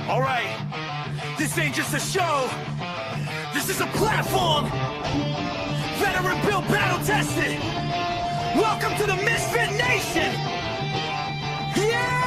All right, this ain't just a show. This is a platform. Veteran built, battle tested. Welcome to the Misfit Nation. Yeah!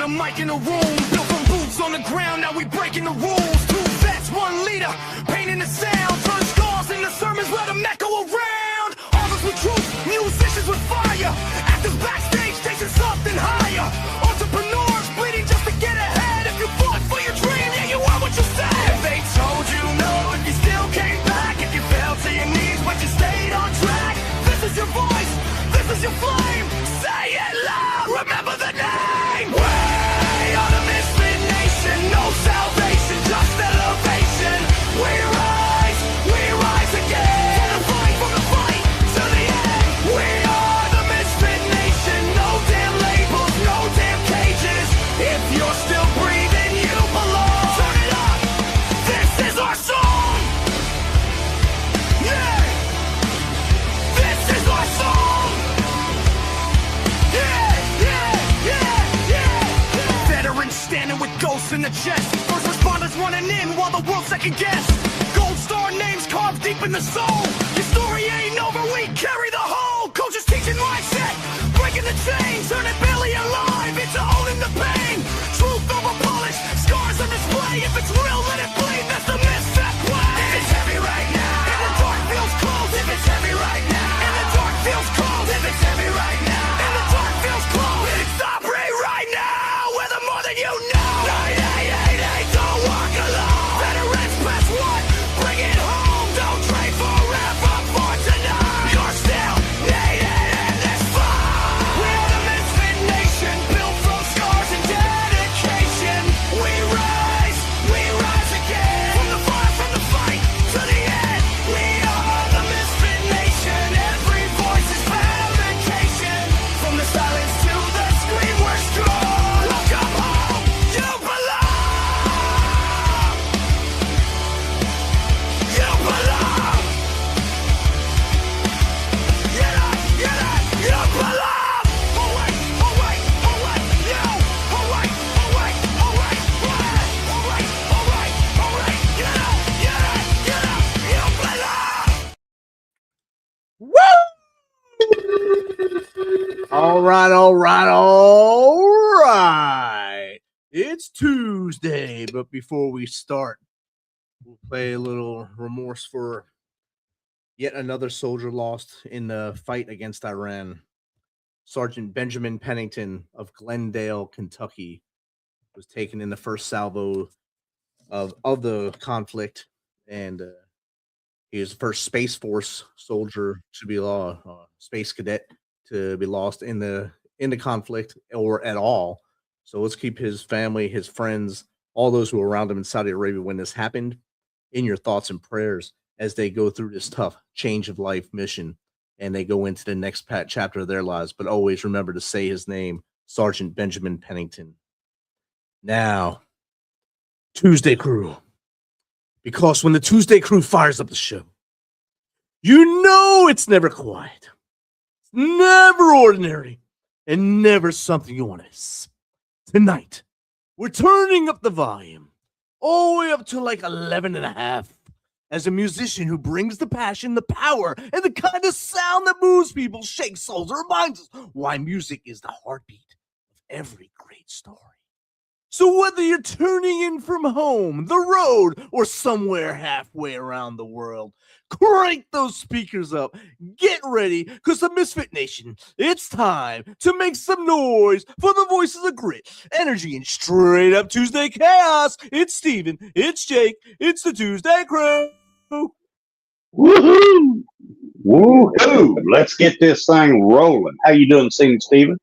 Mic in a room, built from boots on the ground, now we breaking the rules. 2 vets, 1 leader, painting the sound, turn scars into sermons, let them echo around. Authors with truth, musicians with fire, actors backstage chasing something higher. Entrepreneurs bleeding just to get ahead. If you fought for your dream, yeah, you are what you said. If they told you no, if you still came back, if you fell to your knees but you stayed on track, this is your voice, this is your flame. Say it loud, remember the name. No salvation, just elevation. We rise again. From the fight to the end. We are the Misfit Nation. No damn labels, no damn cages. If you're still breathing, you belong. Turn it up. This is our song. Yeah. This is our song. Yeah. Veterans standing with ghosts in the chest. First responders running in while the world second guess. Gold star names carved deep in the soul. Your story ain't over, we carry the whole. Coaches teaching mindset, breaking the chain, turning barely alive into owning the pain. Truth over polish, scars on display. If it's real, let it bleed. That's the misfit play. If it's heavy right now, and the dark feels cold. If it's heavy right now, and the dark feels cold. If it's heavy right now, and the dark feels cold. It's Aubrey right now. We're the more than you know. 9888, don't walk alone. Veterans press 1, bring it home. Don't trade forever for tonight. You're still needed in this fight. We are the Misfit Nation, built from scars and dedication. We rise again. From the fight to the end. We are the Misfit Nation. Every voice is fabrication. From the silence to the scream, we're strong. Welcome home, you belong. You belong. You belong. Alright, you. Alright, you belong. Woo! All right. It's Tuesday, but before we start, we'll play a little remorse for yet another soldier lost in the fight against Iran. Sergeant Benjamin Pennington of Glendale, Kentucky, was taken in the first salvo of the conflict, and he is the first Space Force soldier to be lost, space cadet to be lost in the conflict or at all. So let's keep his family, his friends, all those who were around him in Saudi Arabia when this happened in your thoughts and prayers as they go through this tough change of life mission and they go into the next chapter of their lives. But always remember to say his name, Sergeant Benjamin Pennington. Now, ToosDay Crüe. Because when the ToosDay Crüe fires up the show, you know it's never quiet, it's never ordinary, and never something you want to miss. Tonight, we're turning up the volume all the way up to like 11 and a half. As a musician who brings the passion, the power, and the kind of sound that moves people, shakes souls, and reminds us why music is the heartbeat of every great story. So whether you're tuning in from home, the road, or somewhere halfway around the world, crank those speakers up, get ready, because the Misfit Nation, it's time to make some noise for the voices of grit, energy, and straight up Tuesday chaos. It's Steven, it's Jake, it's the ToosDay Crüe. Woohoo! Woohoo! Let's get this thing rolling. How you doing, Steven?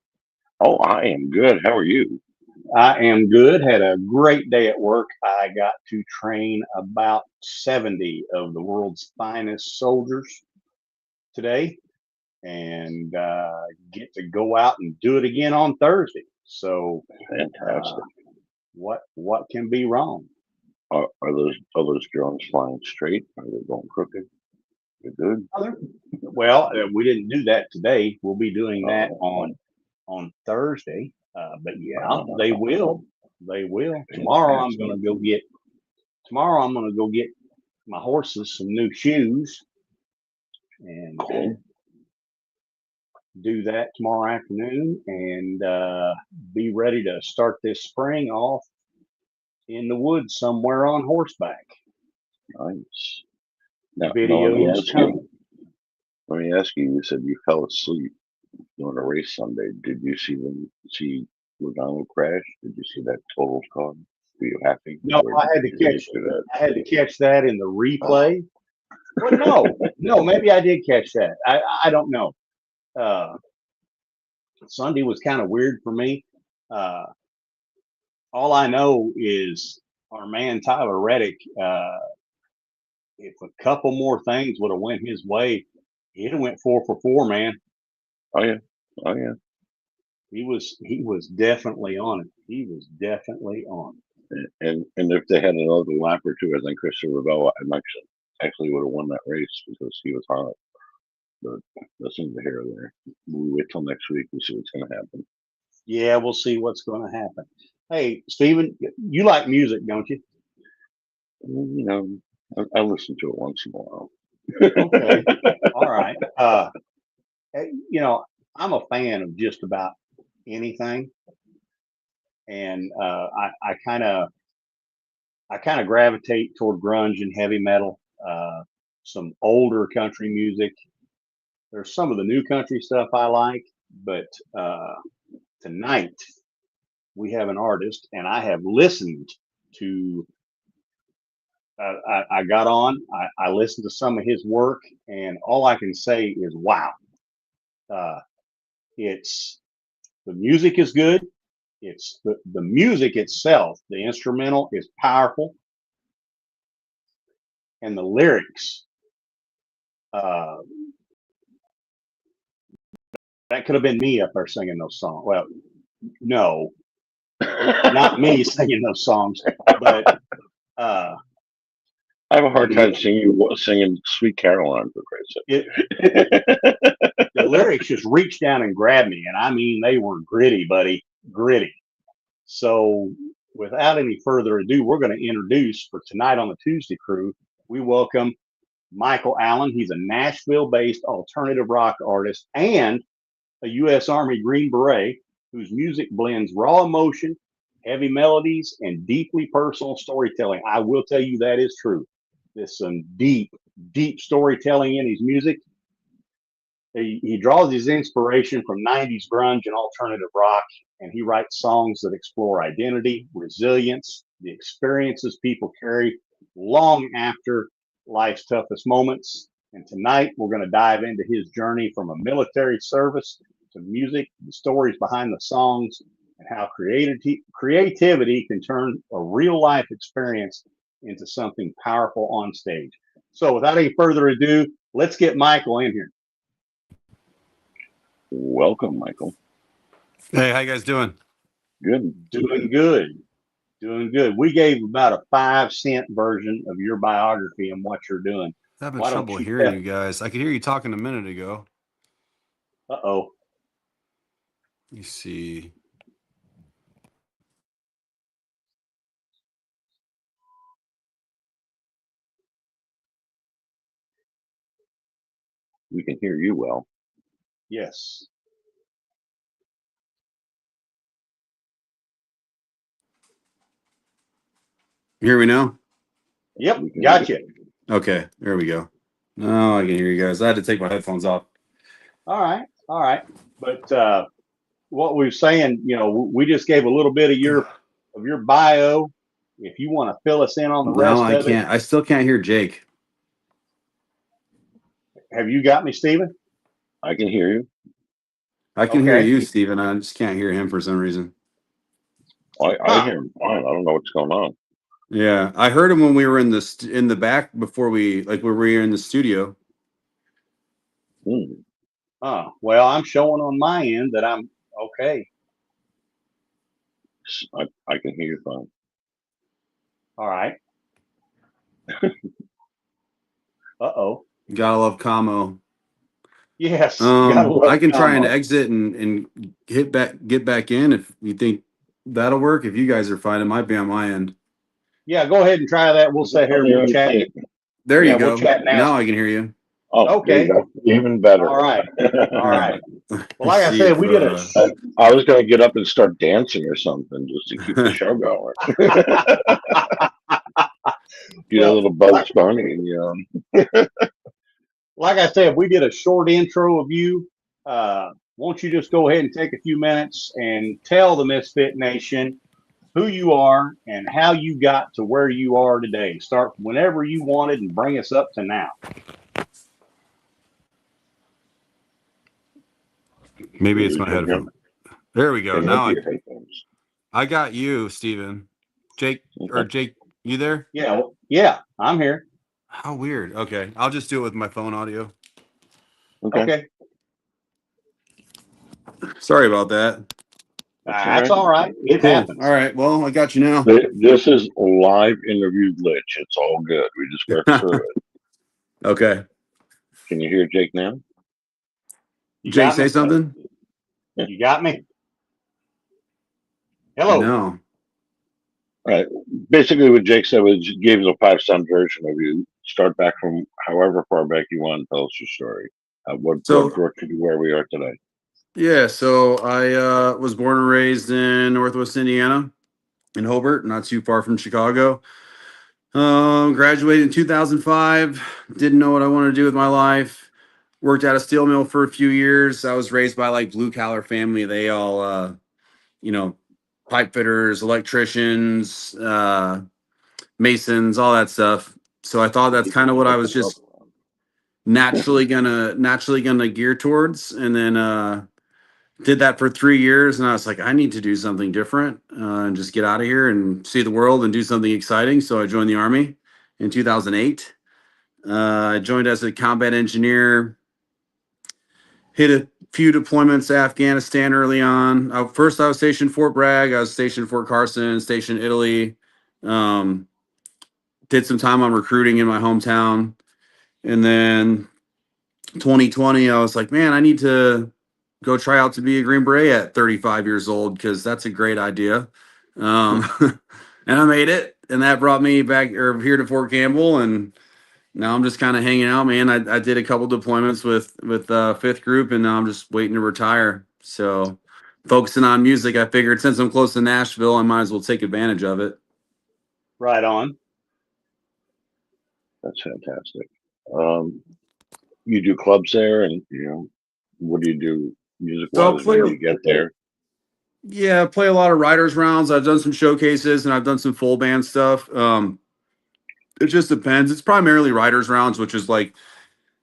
Oh, I am good. How are you? I am good. Had a great day at work. I got to train about 70 of the world's finest soldiers. today and get to go out and do it again on Thursday. So Fantastic. What can be wrong? Are those drones flying straight? Are they going crooked? They're good. Well, we didn't do that today. We'll be doing that on Thursday. But yeah, they will. They will. Tomorrow I'm going to go get my horses some new shoes and do that tomorrow afternoon and be ready to start this spring off in the woods somewhere on horseback. Nice. Now, Videos coming. let me ask you, you said you fell asleep during a race Sunday. Did you see Logano crash? Did you see that totals card? Were you happy? No, I had to catch that. I had to catch that in the replay. Well, no, maybe I did catch that. I don't know. Sunday was kind of weird for me. All I know is our man Tyler Reddick. If a couple more things would have went his way, he'd have went 4 for 4, man. Oh yeah. He was definitely on it. He was definitely on it. And if they had another lap or two, I think Christopher Rivella actually would have won that race because he was hot. But that's neither here nor there. We'll wait till next week and see what's going to happen. Yeah, we'll see what's going to happen. Hey, Stephen, you like music, don't you? You know, I listen to it once in a while. Okay. All right. I'm a fan of just about anything. And I kind of gravitate toward grunge and heavy metal, some older country music. There's some of the new country stuff I like, but tonight we have an artist, and I have listened to. I got on. I listened to some of his work, and all I can say is, wow. It's the music is good. It's the music itself. The instrumental is powerful, and the lyrics. That could have been me up there singing those songs. Well, no, not me singing those songs, but I have a hard time singing "Sweet Caroline" for Christ's sake. The lyrics just reached down and grabbed me, and I mean they were gritty, buddy, gritty. So, without any further ado, we're going to introduce for tonight on the ToosDay Crüe. We welcome Michael Allen. He's a Nashville-based alternative rock artist and a U.S. Army Green Beret whose music blends raw emotion, heavy melodies, and deeply personal storytelling. I will tell you that is true. There's some deep, deep storytelling in his music. He draws his inspiration from 90s grunge and alternative rock, and he writes songs that explore identity, resilience, the experiences people carry long after life's toughest moments. And tonight we're going to dive into his journey from a military service to music, the stories behind the songs, and how creativity can turn a real life experience into something powerful on stage. So without any further ado, let's get Michael in here. Welcome, Michael. Hey, how you guys doing? Good. Doing good. We gave about a 5-cent version of your biography and what you're doing. I'm having trouble hearing you guys. I could hear you talking a minute ago. Uh-oh. Let me see. We can hear you well. Yes. You hear me now? Yep, gotcha. Okay, there we go. No, I can hear you guys. I had to take my headphones off. All right. But what we were saying, we just gave a little bit of your bio. If you want to fill us in on the rest I of can't. I still can't hear Jake. Have you got me, Stephen? I can hear you. I can hear you, Stephen. I just can't hear him for some reason. I hear him fine. I don't know what's going on. Yeah, I heard him when we were in the back before we were in the studio. Well, I'm showing on my end that I'm okay. I can hear you fine. All right. Uh-oh. Gotta love Camo. Yes. Gotta love I can try and combo. exit and get back in if you think that'll work. If you guys are fine, it might be on my end. Yeah, go ahead and try that. We'll sit here and we'll chat. There Yeah, you we'll go. chat now. Now I can hear you. Oh, Okay. there you go. Even better. All right. All right. Well, like I See said, if, we did a I was going to get up and start dancing or something just to keep the show going. Get a little Bugs Bunny, you know. Like I said, we did a short intro of you. Won't you just go ahead and take a few minutes and tell the Misfit Nation who you are and how you got to where you are today? Start whenever you wanted and bring us up to now. Maybe it's my headphone. There we go. Now I got you, Steven. Jake, you there? Yeah, I'm here. How weird. Okay, I'll just do it with my phone audio. Okay. Sorry about that. That's all right. It happens. All right. Well, I got you now. This is live interview glitch. It's all good. We just worked through it. Okay. Can you hear Jake now? Jake, say something. You got me? Hello. No. All right. Basically, what Jake said was gave us a 5-cent version of you. Start back from however far back you want and tell us your story. What brought you to where we are today? Yeah. So I was born and raised in Northwest Indiana, in Hobart, not too far from Chicago. Graduated in 2005. Didn't know what I wanted to do with my life. Worked at a steel mill for a few years. I was raised by like blue collar family. They all, pipe fitters, electricians, masons, all that stuff. So I thought that's kind of what I was just naturally gonna gear towards. And then did that for 3 years, and I was like, I need to do something different and just get out of here and see the world and do something exciting. So I joined the Army in 2008. I joined as a combat engineer. Hit a few deployments to Afghanistan early on. First, I was stationed Fort Bragg. I was stationed Fort Carson, stationed Italy. Did some time on recruiting in my hometown. And then 2020, I was like, man, I need to go try out to be a Green Beret at 35 years old because that's a great idea. And I made it. And that brought me back here to Fort Campbell. And now I'm just kind of hanging out, man. I did a couple deployments with 5th Group, and now I'm just waiting to retire. So focusing on music, I figured since I'm close to Nashville, I might as well take advantage of it. Right on. That's fantastic. You do clubs there, and what do you do music-wise when you get there? Yeah, I play a lot of writers rounds. I've done some showcases, and I've done some full band stuff. It just depends. It's primarily writers rounds, which is like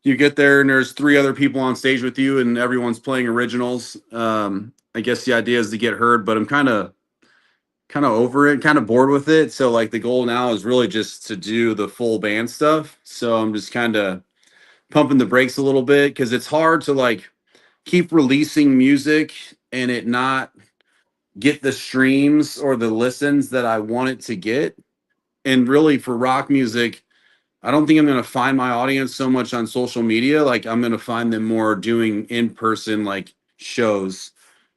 you get there and there's 3 other people on stage with you, and everyone's playing originals. I guess the idea is to get heard, but I'm kind of over it, kind of bored with it. So like the goal now is really just to do the full band stuff. So I'm just kind of pumping the brakes a little bit because it's hard to like keep releasing music and it not get the streams or the listens that I want it to get. And really for rock music, I don't think I'm going to find my audience so much on social media. Like I'm going to find them more doing in-person like shows.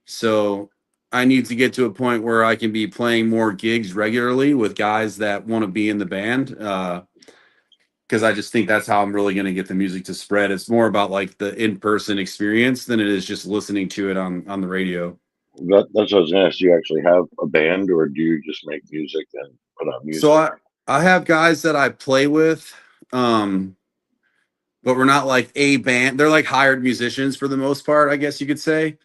So I need to get to a point where I can be playing more gigs regularly with guys that want to be in the band. Because I just think that's how I'm really going to get the music to spread. It's more about like the in-person experience than it is just listening to it on the radio. That's what I was going to ask. Do you actually have a band, or do you just make music and put out music? So I have guys that I play with, but we're not like a band. They're like hired musicians for the most part, I guess you could say.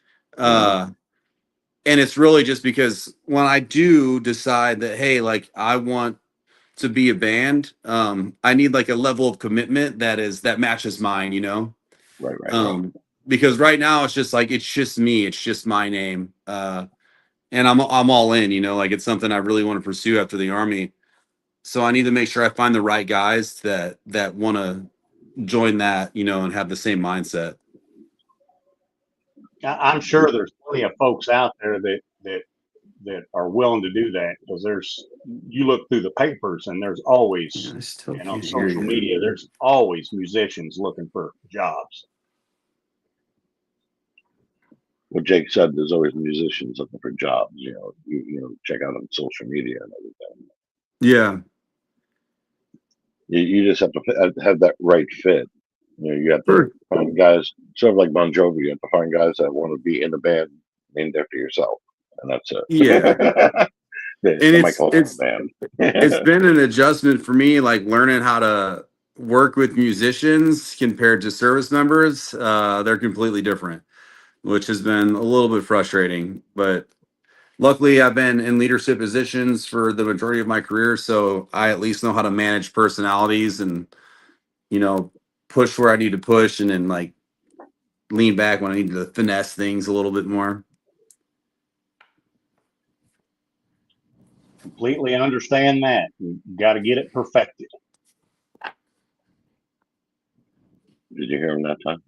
And it's really just because when I do decide that, hey, like I want to be a band, I need like a level of commitment that matches mine, Right. Because right now it's just like, it's just me, it's just my name. And I'm all in, like it's something I really want to pursue after the Army. So I need to make sure I find the right guys that want to join that, and have the same mindset. I'm sure there's plenty of folks out there that are willing to do that, because you look through the papers and there's always, I still and on can't hear social you. media, there's always musicians looking for jobs. What Jake said, there's always musicians looking for jobs. You know, check out on social media and everything. Yeah. You just have to have that right fit. You know, you have to Sure. find guys, sort of like Bon Jovi. You have to find guys that want to be in a band named after yourself, and that's it. Yeah. And it's band. it's been an adjustment for me, like learning how to work with musicians compared to service members. They're completely different, which has been a little bit frustrating. But luckily, I've been in leadership positions for the majority of my career, so I at least know how to manage personalities and, you know, push where I need to push, and then like lean back when I need to finesse things a little bit more. Completely understand that. You got to get it perfected. Did you hear him that time?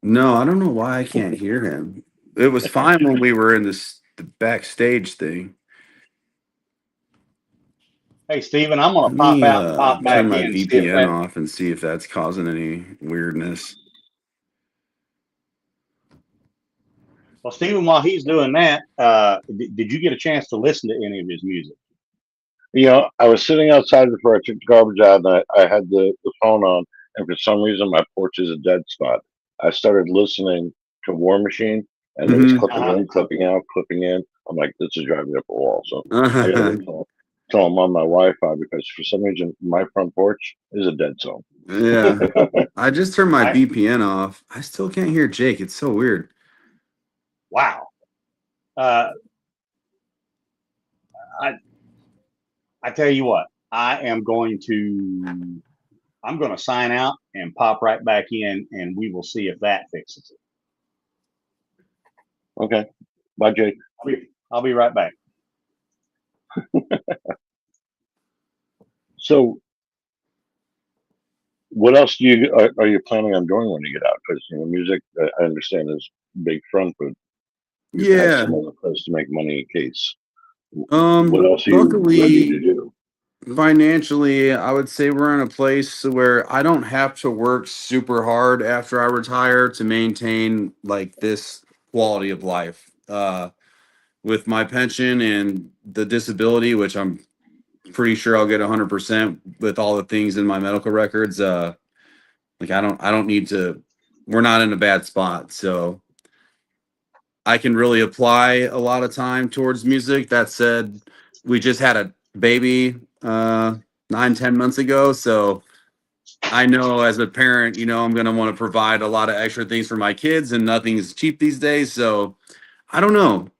No, I don't know why I can't hear him. It was fine when we were in the backstage thing. Hey, Steven, I'm going Let to pop me out and pop back turn my in. See if VPN off and see if that's causing any weirdness. Well, Steven, while he's doing that, did you get a chance to listen to any of his music? You know, I was sitting outside before I took the garbage out, and I had the phone on, and for some reason my porch is a dead spot. I started listening to War Machine, and it was clipping in, clipping out, clipping in. I'm like, this is driving me up a wall. So I got to tell him on my Wi-Fi, because for some reason my front porch is a dead zone. Yeah, I just turned my VPN off. I still can't hear Jake. It's so weird. Wow. I tell you what, I'm going to sign out and pop right back in, and we will see if that fixes it. Okay. Bye, Jake. I'll be right back. So, what else are you planning on doing when you get out? Because, you know, music, I understand, is big front, but you have some other place to make money in case. What else are you ready to do? Financially, I would say we're in a place where I don't have to work super hard after I retire to maintain like this quality of life. With my pension and the disability, which I'm pretty sure I'll get 100% with all the things in my medical records. Like I don't need to. We're not in a bad spot, so I can really apply a lot of time towards music. That said, we just had a baby 9-10 months ago, so I know as a parent, you know, I'm going to want to provide a lot of extra things for my kids, and nothing's cheap these days. So I don't know.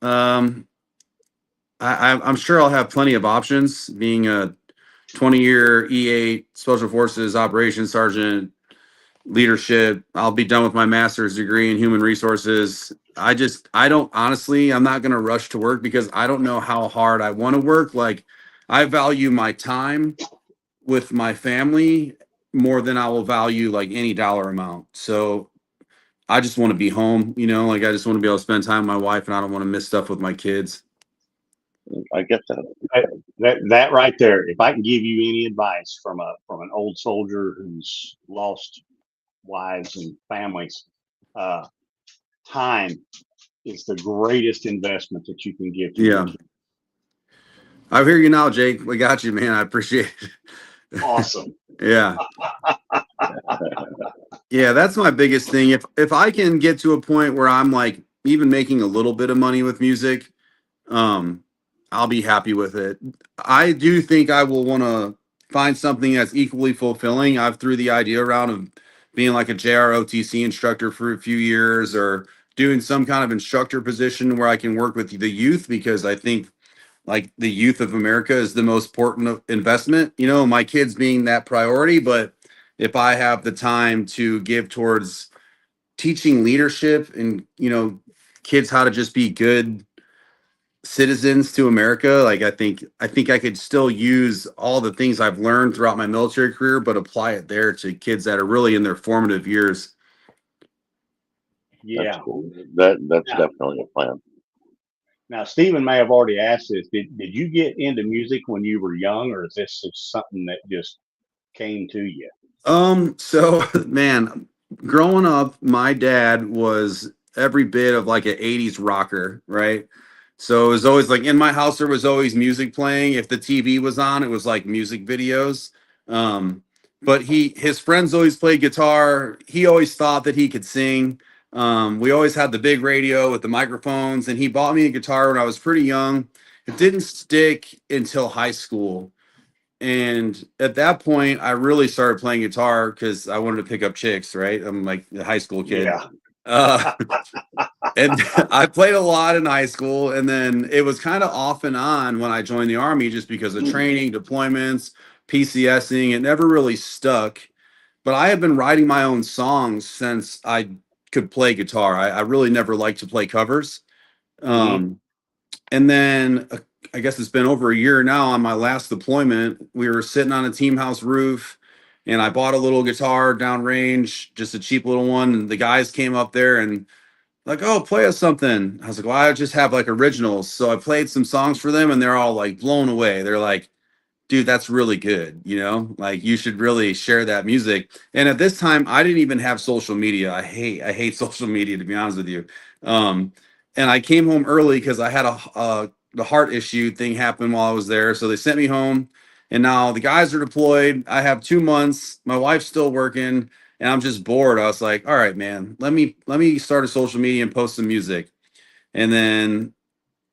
I'm sure I'll have plenty of options. Being a 20-year E8 Special Forces Operations Sergeant, leadership, I'll be done with my master's degree in human resources. I'm not going to rush to work because I don't know how hard I want to work. Like, I value my time with my family more than I will value like any dollar amount. So I just want to be home, you know, like I just want to be able to spend time with my wife, and I don't want to miss stuff with my kids. I get that. That right there. If I can give you any advice from an old soldier who's lost wives and families, time is the greatest investment that you can give to your kids. I hear you now, Jake. We got you, man. I appreciate it. Awesome. Yeah. Yeah, that's my biggest thing. If I can get to a point where I'm like even making a little bit of money with music, I'll be happy with it. I do think I will want to find something that's equally fulfilling. I've threw the idea around of being like a JROTC instructor for a few years, or doing some kind of instructor position where I can work with the youth, because I think like the youth of America is the most important investment, you know, my kids being that priority. But if I have the time to give towards teaching leadership and, you know, kids how to just be good citizens to America, like I think I could still use all the things I've learned throughout my military career, but apply it there to kids that are really in their formative years. Yeah. cool. That's Now, definitely a plan. now, Stephen may have already asked this. Did you get into music when you were young, or is this just something that just came to you? So man, growing up, my dad was every bit of like an 80s rocker, right? So it was always like in my house, there was always music playing. If the TV was on, it was like music videos. Um, but his friends always played guitar. He always thought that he could sing. We always had the big radio with the microphones, and he bought me a guitar when I was pretty young. It didn't stick until high school. And at that point, I really started playing guitar because I wanted to pick up chicks, right? I'm like a high school kid. Yeah. Uh, and I played a lot in high school. And then it was kind of off and on when I joined the Army just because of training, deployments, PCSing. It never really stuck. But I have been writing my own songs since I could play guitar. I really never liked to play covers. And then I guess it's been over a year now on my last deployment. We were sitting on a team house roof and I bought a little guitar downrange, just a cheap little one. And the guys came up there and like, oh, play us something. I was like, well, I just have like originals. So I played some songs for them and they're all like blown away. They're like, dude, that's really good. You know, like you should really share that music. And at this time, I didn't even have social media. I hate social media, to be honest with you. And I came home early because I had the heart issue thing happen while I was there. So they sent me home. And now the guys are deployed. I have 2 months. My wife's still working, and I'm just bored. I was like, all right, man, let me start a social media and post some music. And then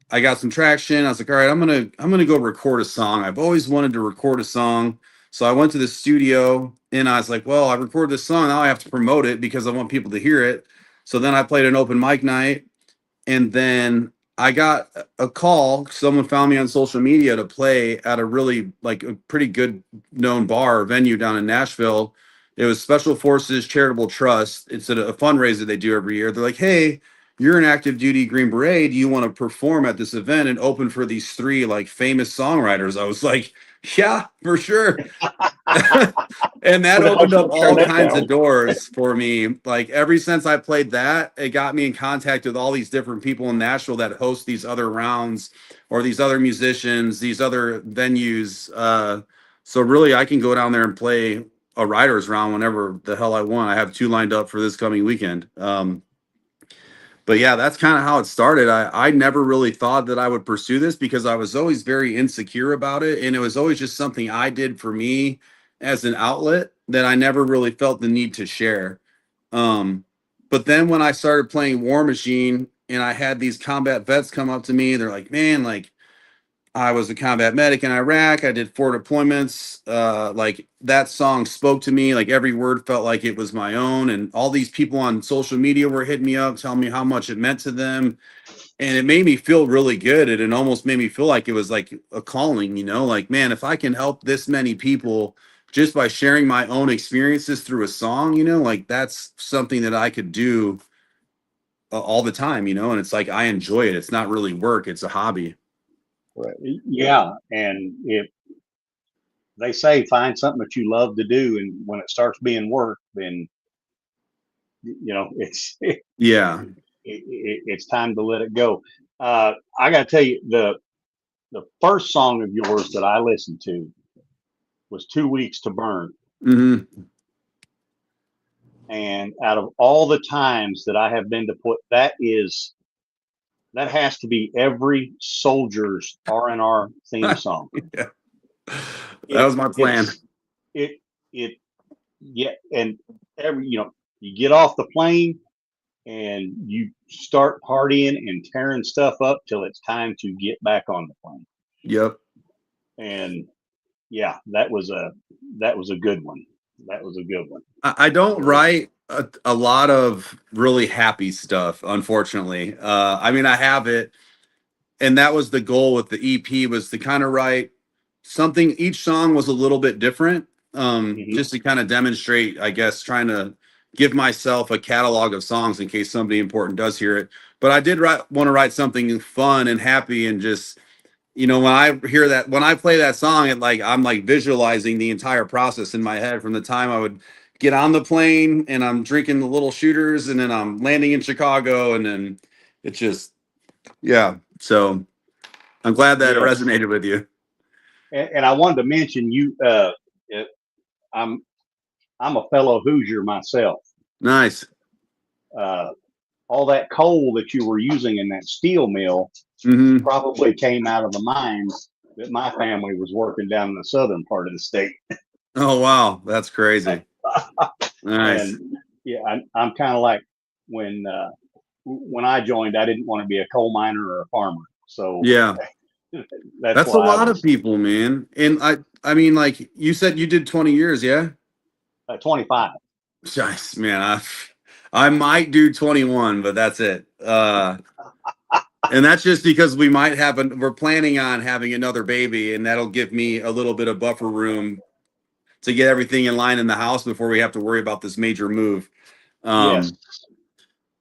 I got some traction. I was like, all right, I'm gonna go record a song. I've always wanted to record a song. So I went to the studio and I was like, well, I recorded this song. Now I have to promote it because I want people to hear it. So then I played an open mic night. And then I got a call. Someone found me on social media to play at a really like a pretty good known bar or venue down in Nashville. It was Special Forces Charitable Trust. It's a fundraiser they do every year. They're like, hey, you're an active duty Green Beret. Do you want to perform at this event and open for these 3 like famous songwriters? I was like, yeah, for sure. And that opened up all kinds of doors for me. Like ever since I played that, it got me in contact with all these different people in Nashville that host these other rounds or these other musicians, these other venues. So really I can go down there and play a writer's round whenever the hell I want. I have 2 lined up for this coming weekend. But yeah, that's kind of how it started. I never really thought that I would pursue this because I was always very insecure about it. And it was always just something I did for me as an outlet that I never really felt the need to share. But then when I started playing War Machine and I had these combat vets come up to me, they're like, man, like I was a combat medic in Iraq. I did 4 deployments. Like that song spoke to me. Like every word felt like it was my own. And all these people on social media were hitting me up, telling me how much it meant to them. And it made me feel really good. And it almost made me feel like it was like a calling, you know, like, man, if I can help this many people just by sharing my own experiences through a song, you know, like that's something that I could do all the time, you know, and it's like, I enjoy it. It's not really work. It's a hobby. Right. Yeah. And if they say find something that you love to do, and when it starts being work, then, you know, Yeah. It's time to let it go. I got to tell you, the first song of yours that I listened to was 2 Weeks to Burn. Mm-hmm. And out of all the times that I have been to put, that has to be every soldier's R&R theme song. Yeah. That was my plan. Yeah. And you get off the plane and you start partying and tearing stuff up till it's time to get back on the plane. Yep. And yeah, that was a good one. That was a good one. I don't write a lot of really happy stuff, unfortunately. I mean, I have it. And that was the goal with the EP, was to kind of write something. Each song was a little bit different, just to kind of demonstrate, I guess, trying to give myself a catalog of songs in case somebody important does hear it. But I did want to write something fun and happy, and just, you know, when I hear that, when I play that song, I'm like visualizing the entire process in my head from the time I would get on the plane and I'm drinking the little shooters and then I'm landing in Chicago and then it's just, yeah. So I'm glad that it Yes. resonated with you. And I wanted to mention you. I'm a fellow Hoosier myself. Nice. All that coal that you were using in that steel mill Mm-hmm. probably came out of the mines that my family was working down in the southern part of the state. Oh, wow. That's crazy. Nice. And yeah, I'm kind of like when I joined, I didn't want to be a coal miner or a farmer. So Yeah. That's a why lot of people, man. And I mean, like you said, you did 20 years, yeah? 25. Nice, man. I might do 21, but that's it. And that's just because we're planning on having another baby, and that'll give me a little bit of buffer room to get everything in line in the house before we have to worry about this major move. Yes.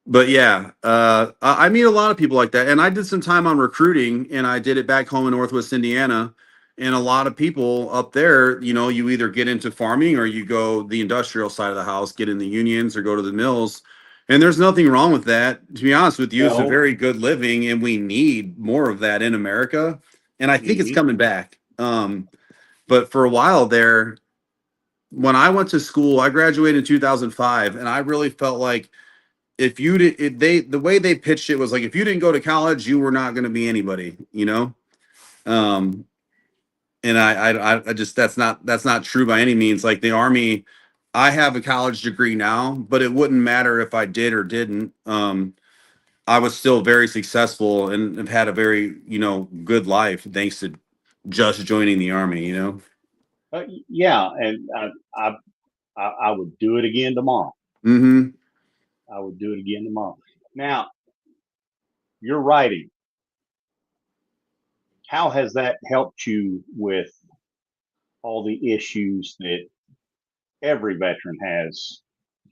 But yeah, I meet a lot of people like that. And I did some time on recruiting, and I did it back home in Northwest Indiana. And a lot of people up there, you know, you either get into farming or you go the industrial side of the house, get in the unions or go to the mills. And there's nothing wrong with that. To be honest with you, it's a No. very good living, and we need more of that in America. And I think it's coming back. But for a while there, when I went to school, I graduated in 2005, and I really felt like if you did, the way they pitched it was like, if you didn't go to college, you were not going to be anybody, you know? And I just, that's not true by any means. Like the Army, I have a college degree now, but it wouldn't matter if I did or didn't. I was still very successful and have had a very, you know, good life thanks to just joining the Army, you know? Yeah, and I would do it again tomorrow. Mm-hmm. I would do it again tomorrow. Now, your writing, how has that helped you with all the issues that every veteran has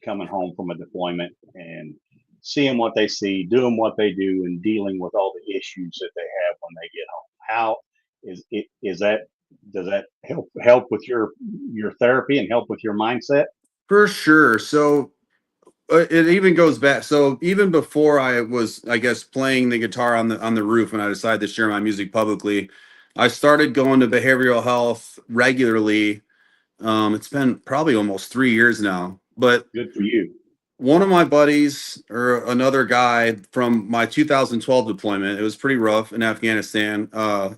coming home from a deployment and seeing what they see, doing what they do, and dealing with all the issues that they have when they get home? How is that? Does that help with your therapy and help with your mindset? For sure. So it even goes back. So even before I was, I guess, playing the guitar on the roof, and I decided to share my music publicly, I started going to behavioral health regularly. It's been probably almost 3 years now. But Good for you. one of my buddies or another guy from my 2012 deployment, it was pretty rough in Afghanistan.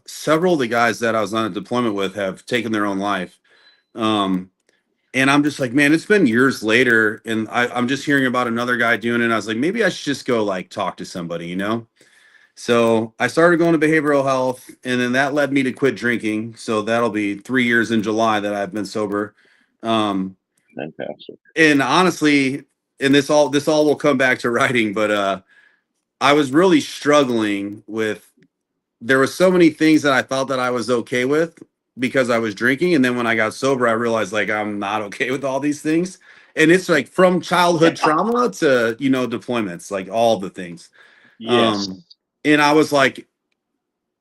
Several of the guys that I was on a deployment with have taken their own life. And I'm just like, man, it's been years later, and I'm just hearing about another guy doing it. And I was like, maybe I should just go like talk to somebody, you know? So I started going to behavioral health, and then that led me to quit drinking. So that'll be 3 years in July that I've been sober. Fantastic. And honestly, and this all will come back to writing, but I was really struggling with, there were so many things that I thought that I was okay with because I was drinking. And then when I got sober, I realized like I'm not okay with all these things. And it's like from childhood trauma to, you know, deployments, like all the things. Yes. And I was like,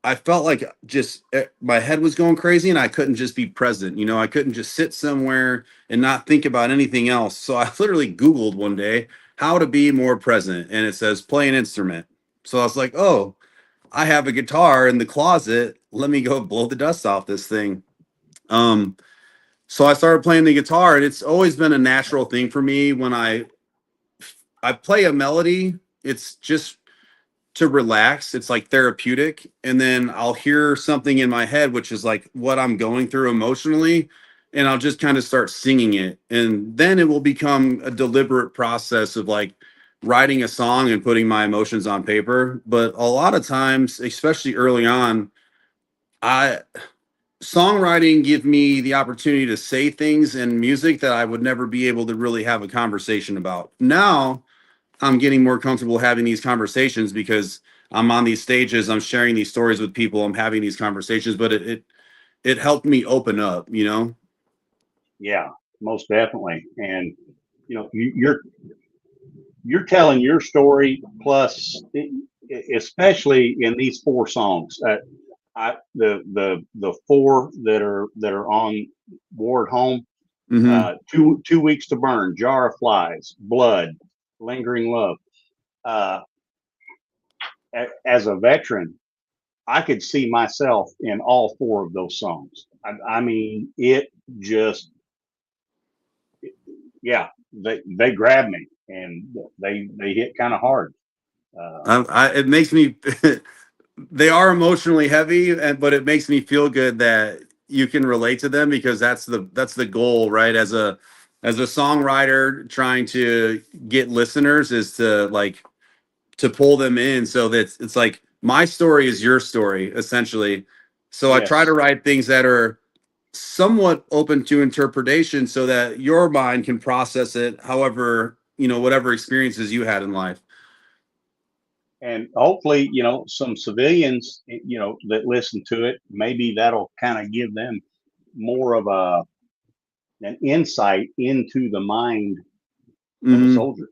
I felt like just my head was going crazy and I couldn't just be present. You know, I couldn't just sit somewhere and not think about anything else. So I literally Googled one day how to be more present, and it says play an instrument. So I was like, oh, I have a guitar in the closet. Let me go blow the dust off this thing. So I started playing the guitar, and it's always been a natural thing for me. When I play a melody, it's just to relax. It's like therapeutic. And then I'll hear something in my head, which is like what I'm going through emotionally. And I'll just kind of start singing it. And then it will become a deliberate process of like writing a song and putting my emotions on paper. But a lot of times, especially early on, songwriting give me the opportunity to say things in music that I would never be able to really have a conversation about. Now I'm getting more comfortable having these conversations because I'm on these stages, I'm sharing these stories with people, I'm having these conversations, but it helped me open up, you know? Yeah, most definitely. And you know, you're telling your story, plus especially in these 4 songs. The 4 that are on Ward Home, Two Weeks to Burn, Jar of Flies, Blood, Lingering Love. As a veteran, I could see myself in all four of those songs. I mean, it just, yeah, they grabbed me and they hit kind of hard. It makes me. They are emotionally heavy, but it makes me feel good that you can relate to them, because that's the goal, right? As a songwriter trying to get listeners is to pull them in, so that it's like my story is your story, essentially. So I try to write things that are somewhat open to interpretation, so that your mind can process it however, whatever experiences you had in life. And hopefully, some civilians, that listen to it, maybe that'll kind of give them more of an insight into the mind of a soldier.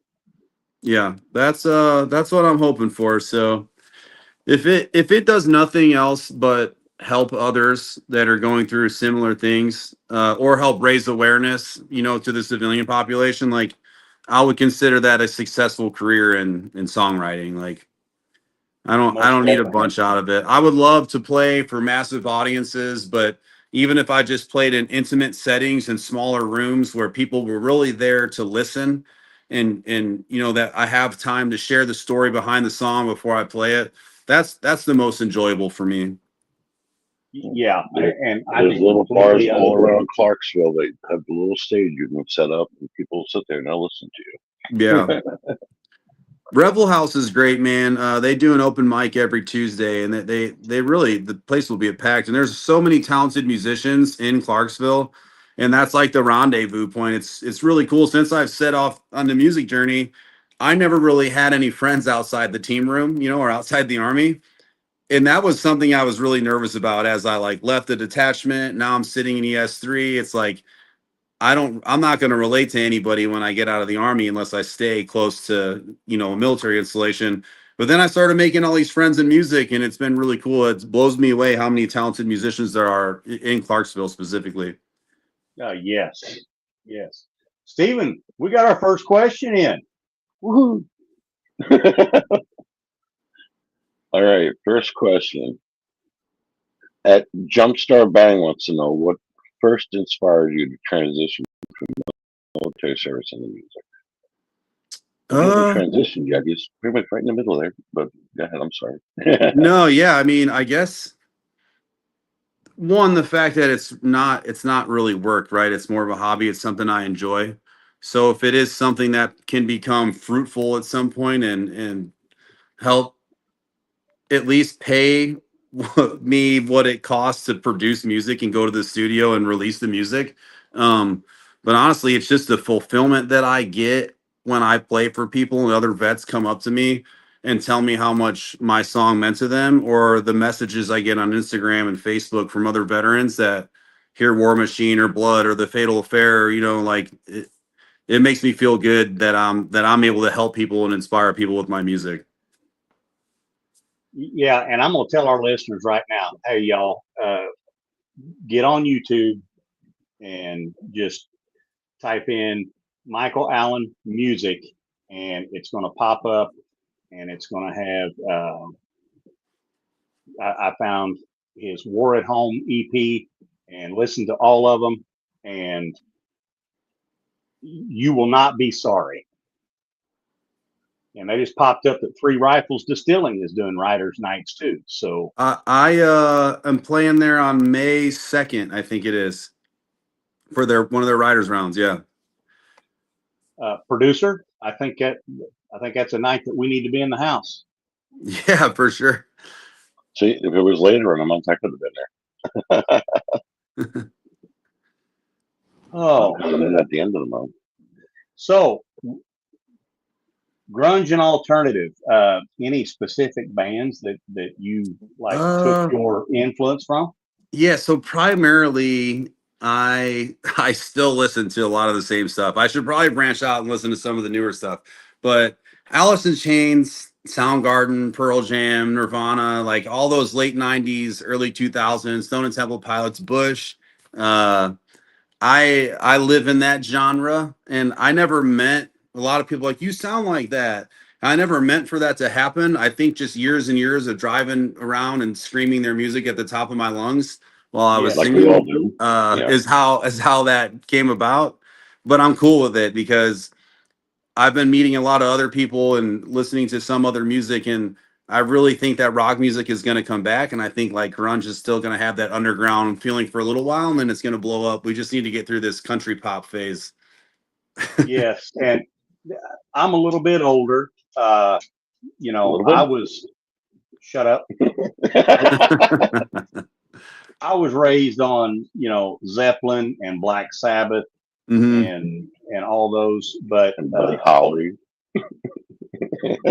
Yeah, that's what I'm hoping for. So if it does nothing else but help others that are going through similar things, or help raise awareness, to the civilian population, like, I would consider that a successful career in songwriting. Like, I don't need a bunch out of it. I would love to play for massive audiences, but even if I just played in intimate settings in smaller rooms where people were really there to listen, and that I have time to share the story behind the song before I play it, that's the most enjoyable for me. Yeah, and there's little bars all around Clarksville. They have a little stage you can set up, and people sit there and they'll listen to you. Yeah. Revel House is great, man. They do an open mic every Tuesday, and they really, the place will be packed. And there's so many talented musicians in Clarksville, and that's like the rendezvous point. It's really cool. Since I've set off on the music journey, I never really had any friends outside the team room, or outside the Army. And that was something I was really nervous about as I left the detachment. Now I'm sitting in ES3. It's like, I'm not going to relate to anybody when I get out of the Army unless I stay close to, a military installation. But then I started making all these friends in music, and it's been really cool. It blows me away how many talented musicians there are in Clarksville specifically. Yes. Stephen, we got our first question in. Woohoo! All right, first question. At Jumpstar Bang wants to know what first inspired you to transition from military service into music. Transition, yeah, just pretty much right in the middle there. But go ahead, I'm sorry. No, yeah, I mean, I guess the fact that it's not really work, right? It's more of a hobby. It's something I enjoy. So if it is something that can become fruitful at some point and help at least pay me what it costs to produce music and go to the studio and release the music. But honestly, it's just the fulfillment that I get when I play for people and other vets come up to me and tell me how much my song meant to them, or the messages I get on Instagram and Facebook from other veterans that hear War Machine or Blood or The Fatal Affair. It makes me feel good that I'm able to help people and inspire people with my music. Yeah, and I'm gonna tell our listeners right now, hey y'all, get on YouTube and just type in Michael Allen music, and it's gonna pop up, and it's gonna have. I found his War at Home EP and listened to all of them, and you will not be sorry. And they just popped up that Three Rifles Distilling is doing writers' nights too. So I am playing there on May 2nd, I think it is, for one of their writers' rounds. Yeah. Producer, I think that's a night that we need to be in the house. Yeah, for sure. See, if it was later in the month, I could have been there. At the end of the month. So, grunge and alternative. Any specific bands that you took your influence from? Yeah, so primarily I still listen to a lot of the same stuff. I should probably branch out and listen to some of the newer stuff. But Alice in Chains, Soundgarden, Pearl Jam, Nirvana, like all those late 90s, early 2000s, Stone and Temple Pilots, Bush, I live in that genre, and I never meant, a lot of people like, you sound like that. I never meant for that to happen. I think just years and years of driving around and screaming their music at the top of my lungs while I was Yes. Like we all singing, do. Yeah. is how that came about. But I'm cool with it because I've been meeting a lot of other people and listening to some other music, and I really think that rock music is going to come back. And I think like grunge is still going to have that underground feeling for a little while, and then it's going to blow up. We just need to get through this country pop phase. Yes, and I'm a little bit older. You A know, little bit. I was shut up. I was raised on, you know, Zeppelin and Black Sabbath Mhm. and all those, but And Buddy Holly.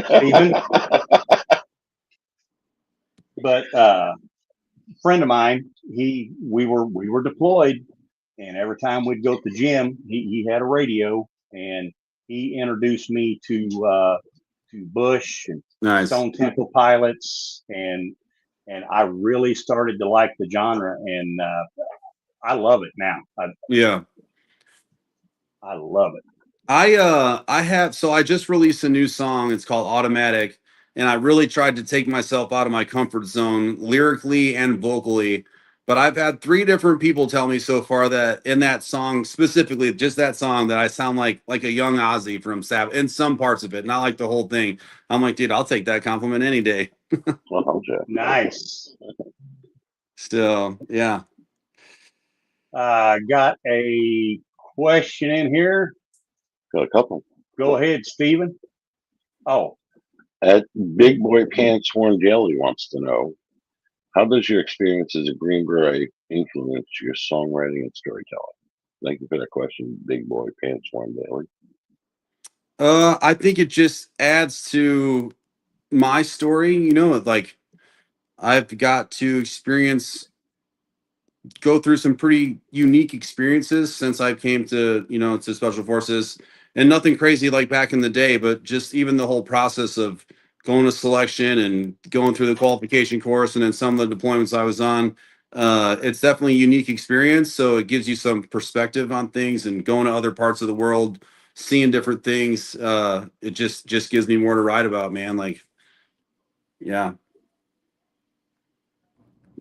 Stephen, but friend of mine, we were deployed, and every time we'd go to the gym, he had a radio, and he introduced me to Bush and Nice. Stone Temple Pilots, and I really started to like the genre, and I love it now. Yeah. I love it. I just released a new song. It's called Automatic, and I really tried to take myself out of my comfort zone lyrically and vocally. But I've had 3 different people tell me so far that in that song, specifically just that song, that I sound like a young Ozzy from Sabbath in some parts of it, not like the whole thing. I'm like, dude, I'll take that compliment any day. Well, Jeff. Nice. Still, yeah. Got a question in here. Got a couple. Go ahead, Stephen. Oh, At Big Boy Pants Worn Daily wants to know, how does your experience as a Green Beret influence your songwriting and storytelling? Thank you for that question, Big Boy Pants Worn Daily. I think it just adds to my story, you know, like I've got to go through some pretty unique experiences since I came to, you know, to special forces, and nothing crazy like back in the day, but just even the whole process of going to selection and going through the qualification course and then some of the deployments I was on. It's definitely a unique experience. So it gives you some perspective on things, and going to other parts of the world, seeing different things. It just gives me more to write about, man. Like, yeah.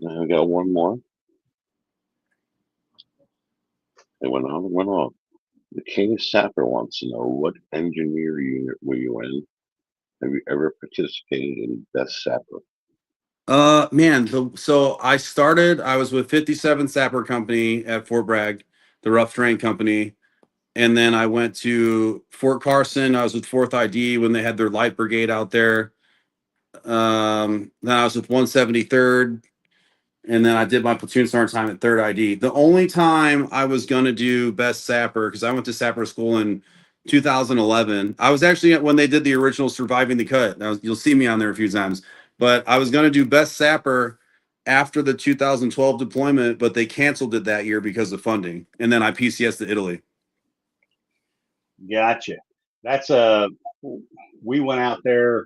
Now we got one more. It went on and went on. The King Sapper wants to know, what engineer unit were you in? Have you ever participated in Best Sapper? Man, so I was with 57 Sapper Company at Fort Bragg, the Rough Terrain Company. And then I went to Fort Carson. I was with 4th ID when they had their light brigade out there. Then I was with 173rd. And then I did my platoon sergeant time at 3rd ID. The only time I was going to do Best Sapper, because I went to Sapper school in 2011. I was actually at when they did the original Surviving the Cut. You'll see me on there a few times. But I was going to do Best Sapper after the 2012 deployment, but they canceled it that year because of funding. And then I PCS to Italy. gotcha. That's we went out there.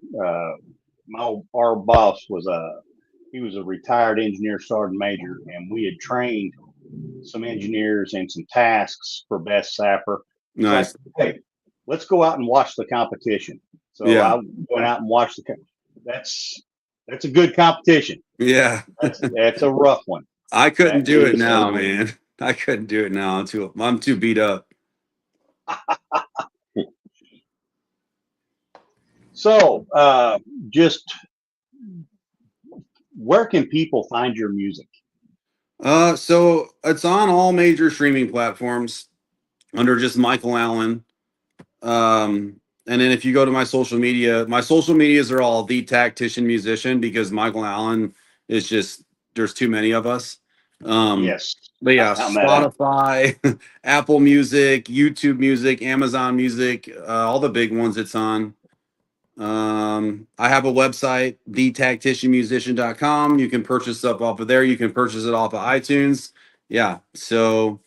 Our boss was he was a retired engineer sergeant major, and we had trained some engineers and some tasks for Best Sapper. Nice. So, hey, let's go out and watch the competition. So Yeah. I went out and watched that's a good competition. Yeah. That's a rough one. I couldn't do it is, now, man. I couldn't do it now. I'm too beat up. So, just where can people find your music? So it's on all major streaming platforms under just Michael Allen. And then if you go to my social medias are all The Tactician Musician, because Michael Allen is just, there's too many of us. Yes. But yeah, I found that out. Spotify, Apple Music, YouTube Music, Amazon Music, all the big ones it's on. I have a website, thetacticianmusician.com. You can purchase stuff off of there. You can purchase it off of iTunes. Yeah. So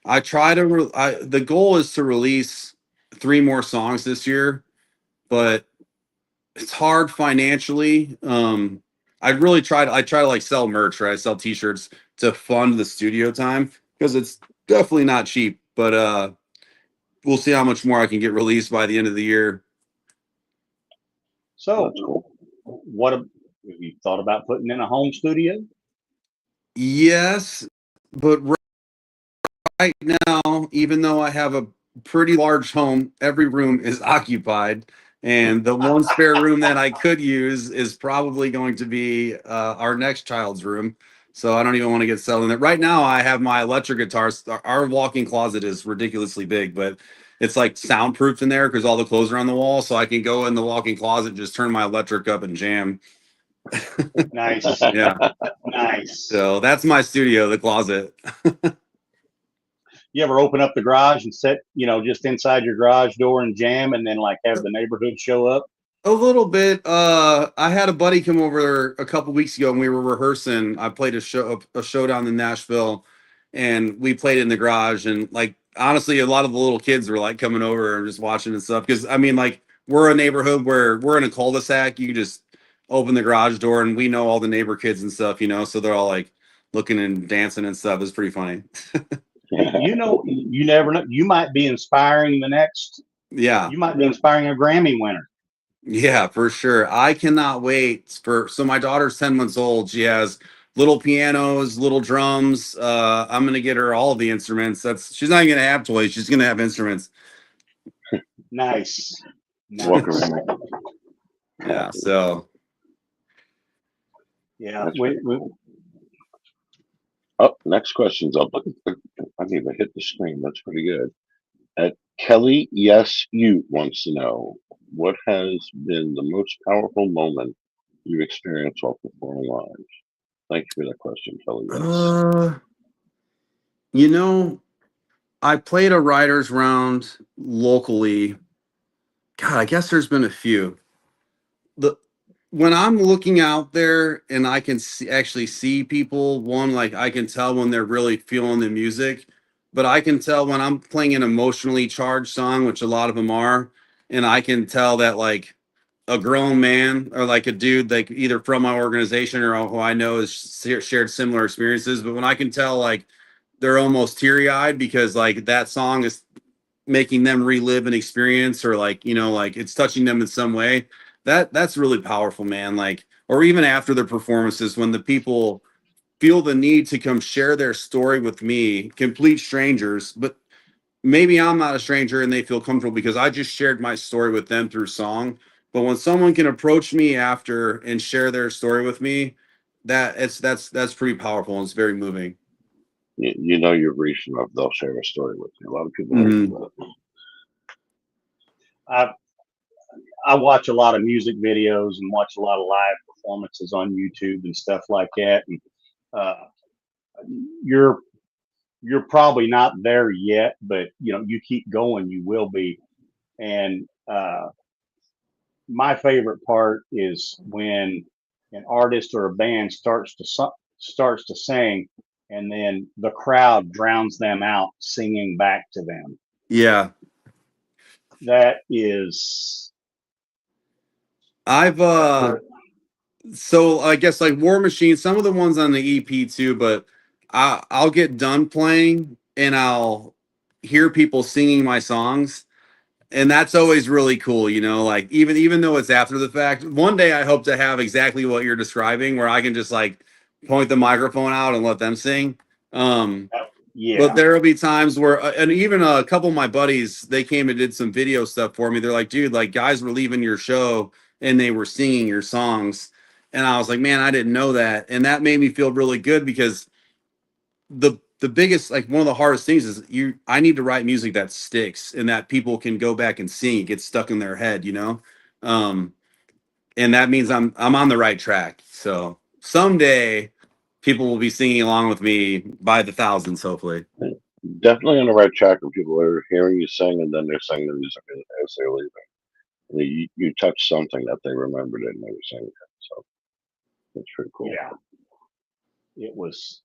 I try to, the goal is to release 3 more songs this year, but it's hard financially. I try to like sell merch, right? I sell t-shirts to fund the studio time, because definitely not cheap, but we'll see how much more I can get released by the end of the year. So, That's cool. what have you thought about putting in a home studio? Yes, but right now, even though I have a pretty large home, every room is occupied. And the one spare room that I could use is probably going to be our next child's room. So I don't even want to get settled in it. Right now, I have my electric guitars. Our walk-in closet is ridiculously big, but it's like soundproofed in there because all the clothes are on the wall. So I can go in the walk-in closet, just turn my electric up and jam. Nice. Yeah. Nice. So that's my studio, the closet. You ever open up the garage and sit, just inside your garage door and jam, and then like have the neighborhood show up? A little bit. I had a buddy come over a couple weeks ago and we were rehearsing. I played a show down in Nashville, and we played in the garage. And like honestly, a lot of the little kids were like coming over and just watching and stuff. Because I mean, like we're a neighborhood where we're in a cul-de-sac. You can just open the garage door and we know all the neighbor kids and stuff. So they're all like looking and dancing and stuff. It's pretty funny. You never know. You might be inspiring the next. Yeah. You might be inspiring a Grammy winner. Yeah, for sure. I cannot wait so my daughter's 10 months old. She has little pianos, little drums. I'm going to get her all of the instruments. She's not going to have toys. She's going to have instruments. Nice. Welcome. Yeah. So. Yeah. Oh, next question's up. I need to hit the screen. That's pretty good. Kelly, yes, you wants to know, what has been the most powerful moment you've experienced while performing live? Thank you for that question, Kelly. I played a writer's round locally. God, I guess there's been a few. When I'm looking out there and I can actually see people, like I can tell when they're really feeling the music, but I can tell when I'm playing an emotionally charged song, which a lot of them are, and I can tell that like a grown man or like a dude like either from my organization or who I know has shared similar experiences. But when I can tell like they're almost teary-eyed because like that song is making them relive an experience, or like like it's touching them in some way, that's really powerful, man. Like, or even after their performances, when the people feel the need to come share their story with me, complete strangers, but maybe I'm not a stranger and they feel comfortable because I just shared my story with them through song. But when someone can approach me after and share their story with me, that's pretty powerful and it's very moving. You've reached enough, they'll share a story with you. A lot of people I watch a lot of music videos and watch a lot of live performances on YouTube and stuff like that. And you're probably not there yet, but you keep going, you will be. And my favorite part is when an artist or a band starts to sing, and then the crowd drowns them out singing back to them. Yeah. That is. So I guess like War Machine, some of the ones on the EP too, but I'll get done playing and I'll hear people singing my songs, and that's always really cool, like even though it's after the fact. One day I hope to have exactly what you're describing, where I can just like point the microphone out and let them sing. Yeah. But there will be times where, and even a couple of my buddies, they came and did some video stuff for me. They're like, dude, like guys were leaving your show and they were singing your songs. And I was like, man, I didn't know that. And that made me feel really good because the biggest, like one of the hardest things is I need to write music that sticks and that people can go back and sing. It gets stuck in their head, and that means I'm on the right track. So someday people will be singing along with me by the thousands, hopefully. Definitely on the right track when people are hearing you sing and then they're singing the music as they're leaving. You touch something that they remembered and they were singing it. So that's pretty cool. Yeah. It was.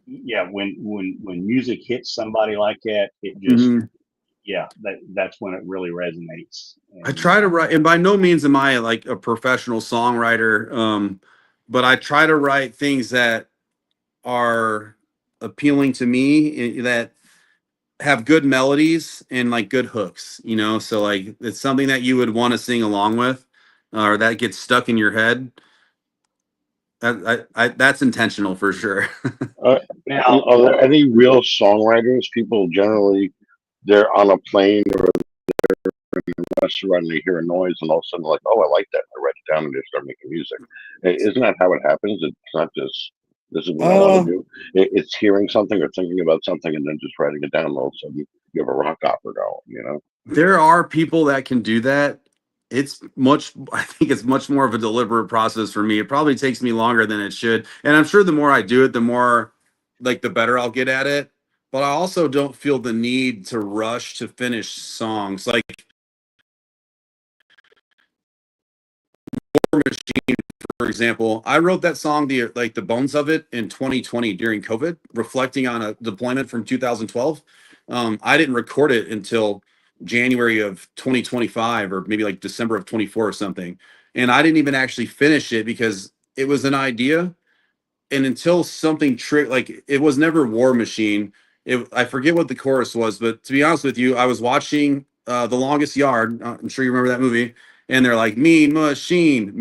Yeah, when music hits somebody like that, it just that's when it really resonates. And I try to write, and by no means am I like a professional songwriter, but I try to write things that are appealing to me that have good melodies and like good hooks, you know? So like it's something that you would want to sing along with, or that gets stuck in your head. That's intentional for sure. Now, Are there any real songwriters? People generally, they're on a plane or in a restaurant and they hear a noise and all of a sudden like, oh, I like that. I write it down and they start making music. Isn't that how it happens? It's not just, this is what I want to do. It's hearing something or thinking about something and then just writing it down. All of a sudden you have a rock opera going, you know? There are people that can do that. I think it's much more of a deliberate process for me. It probably takes me longer than it should. And I'm sure the more I do it, the more like the better I'll get at it. But I also don't feel the need to rush to finish songs. Like War Machine, for example, I wrote that song, the bones of it, in 2020 during COVID, reflecting on a deployment from 2012. I didn't record it until January of 2025, or maybe like December of 24 or something. And I didn't even actually finish it because it was an idea. And until something like it was never War Machine. I forget what the chorus was, but to be honest with you, I was watching The Longest Yard. I'm sure you remember that movie. And they're like, mean machine.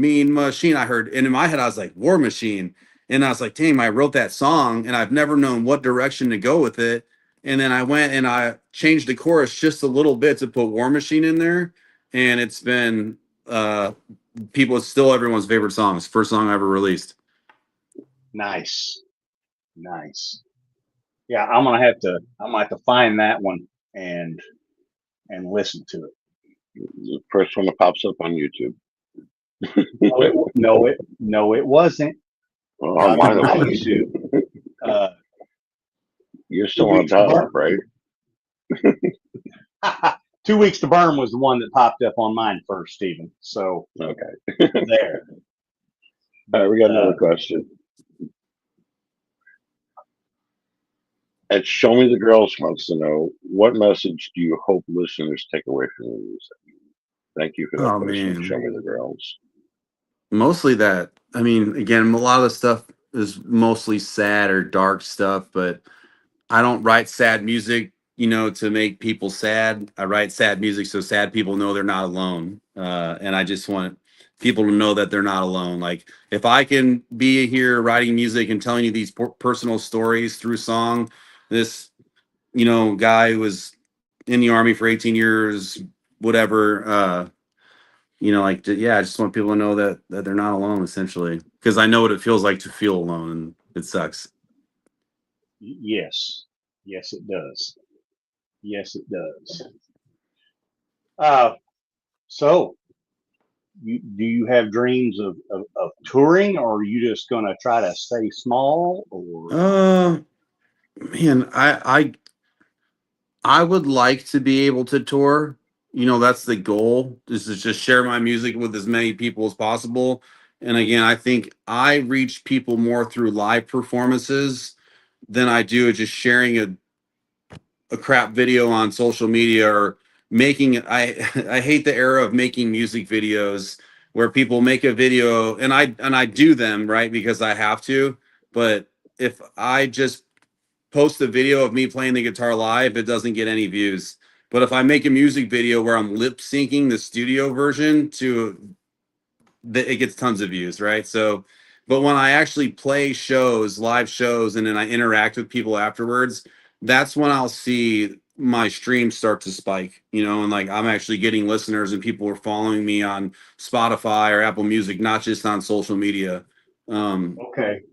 I heard, and in my head, I was like, War Machine. And I was like, damn, I wrote that song and I've never known what direction to go with it. And then I went and I changed the chorus just a little bit to put War Machine in there. And it's been it's still everyone's favorite song. It's the first song I ever released. nice. Yeah, I'm gonna have to find that one and listen to it. The first one that pops up on YouTube. No, it wasn't. Well, on mine it On was. YouTube. You're still on top, right? 2 Weeks to Burn was the one that popped up on mine first, Stephen. So Okay. there. All right, we got another question. And Show Me the Girls wants to know, what message do you hope listeners take away from the music? Thank you for that question. Man. Show Me the Girls. Mostly that. I mean, again, a lot of the stuff is mostly sad or dark stuff, but I don't write sad music, to make people sad. I write sad music so sad people know they're not alone. And I just want people to know that they're not alone. Like, if I can be here writing music and telling you these personal stories through song, this, guy who was in the Army for 18 years, whatever, I just want people to know that they're not alone, essentially, because I know what it feels like to feel alone, and it sucks. Yes, it does. So, do you have dreams of touring, or are you just going to try to stay small? Or Man, I would like to be able to tour. That's the goal, is to just share my music with as many people as possible. And again, I think I reach people more through live performances than I do just sharing a crap video on social media, or I hate the era of making music videos where people make a video and I do them, right, because I have to. But if I just post a video of me playing the guitar live, it doesn't get any views. But if I make a music video where I'm lip syncing the studio version it gets tons of views, right? So, but when I actually play live shows, and then I interact with people afterwards, that's when I'll see my streams start to spike, and like I'm actually getting listeners and people are following me on Spotify or Apple Music, not just on social media. okay.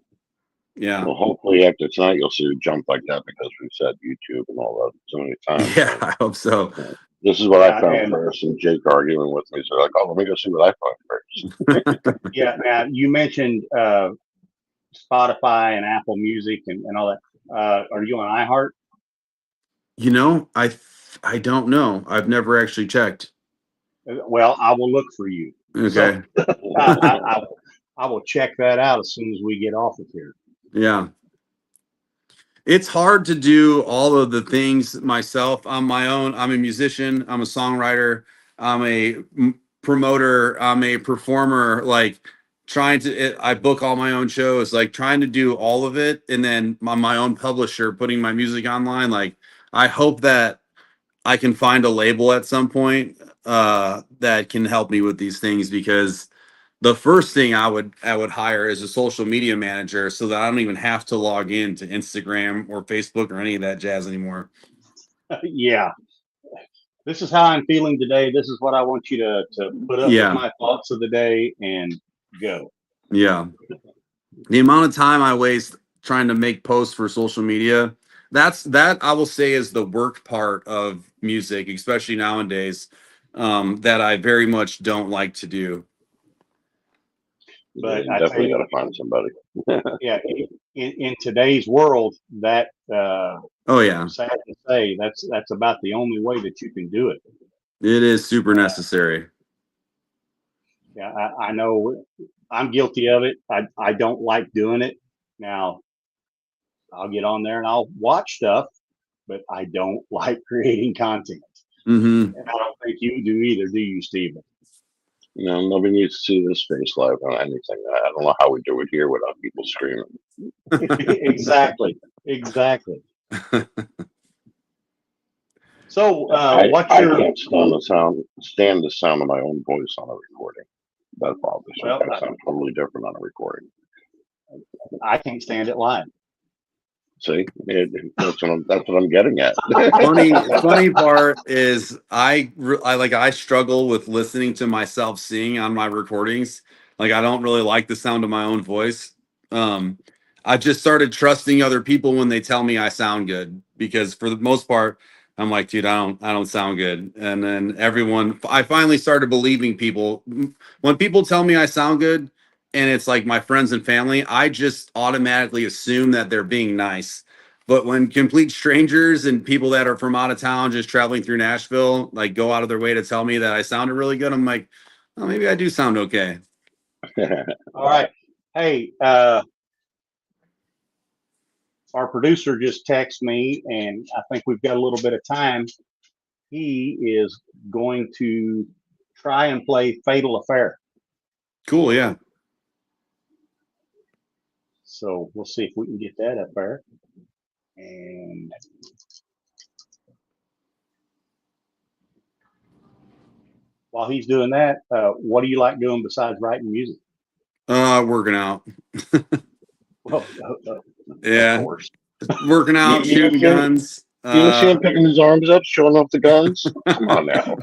Yeah. Well, hopefully after tonight you'll see a jump like that, because we've said YouTube and all that so many times. Yeah, I hope so. This is what I found first, and Jake arguing with me. So like, oh, let me go see what I found first. Yeah. Now, you mentioned Spotify and Apple Music and all that. Are you on iHeart? I don't know. I've never actually checked. Well, I will look for you. Okay. So, I will check that out as soon as we get off of here. Yeah. It's hard to do all of the things myself on my own. I'm a musician. I'm a songwriter. I'm a promoter. I'm a performer. Like, I book all my own shows, like trying to do all of it, and then my own publisher putting my music online. Like, I hope that I can find a label at some point that can help me with these things, because the first thing I would hire is a social media manager, so that I don't even have to log in to Instagram or Facebook or any of that jazz anymore. Yeah. This is how I'm feeling today. This is what I want you to put up with my thoughts of the day and go. Yeah. The amount of time I waste trying to make posts for social media, that I will say is the work part of music, especially nowadays, that I very much don't like to do. But you definitely got to find somebody. Yeah, in today's world, that oh yeah, sad to say, that's about the only way that you can do it. It is super necessary. Yeah, I know I'm guilty of it. I don't like doing it. Now, I'll get on there and I'll watch stuff, but I don't like creating content. Mm-hmm. And I don't think you do either, do you, Steven? No, nobody needs to see this face live on anything. I don't know how we do it here without people screaming. Exactly. So, I can't stand the sound of my own voice on a recording. That bothers me. I sound totally different on a recording. I can't stand it live. See, that's what I'm getting at. Funny part is I struggle with listening to myself sing on my recordings. Like, I don't really like the sound of my own voice. I just started trusting other people when they tell me I sound good, because for the most part, I'm like, dude, I don't sound good. And then I finally started believing people. When people tell me I sound good, and it's like my friends and family, I just automatically assume that they're being nice. But when complete strangers and people that are from out of town just traveling through Nashville, like, go out of their way to tell me that I sounded really good, I'm like, oh, maybe I do sound okay. All right. Hey, our producer just texted me, and I think we've got a little bit of time. He is going to try and play Fatal Affair. Cool, yeah. So we'll see if we can get that up there. And while he's doing that, what do you like doing besides writing music? Working out. Well, yeah. Of course. Working out, shooting guns. You see him picking his arms up, showing off the guns? Come on now.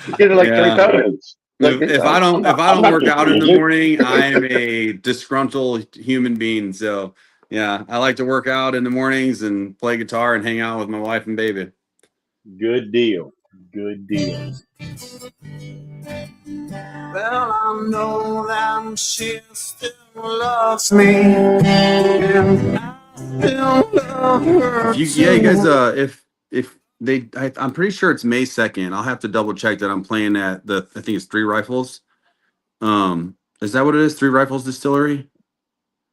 You get it like 3 times. If I don't work out in the morning, I am a disgruntled human being. So yeah, I like to work out in the mornings and play guitar and hang out with my wife and baby. Good deal. Well, I know that she still loves me, and I still love her. You guys, I'm pretty sure it's May 2nd. I'll have to double check that. I'm playing at I think it's Three Rifles. Is that what it is? Three Rifles Distillery?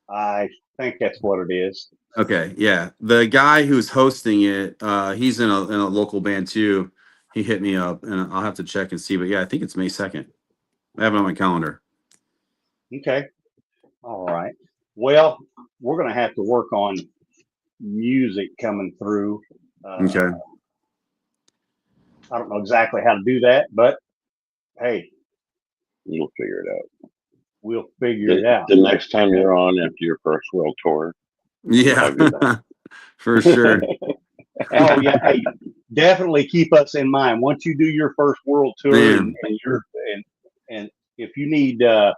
I think that's what it is. Okay, yeah. The guy who's hosting it, he's in a local band too. He hit me up, and I'll have to check and see. But yeah, I think it's May 2nd. I have it on my calendar. Okay. All right. Well, we're going to have to work on music coming through. Okay. I don't know exactly how to do that, but hey, We'll figure it out. We'll figure it out. The next time you're on after your first world tour. Yeah, for sure. Oh yeah, hey, definitely keep us in mind once you do your first world tour, and if you need a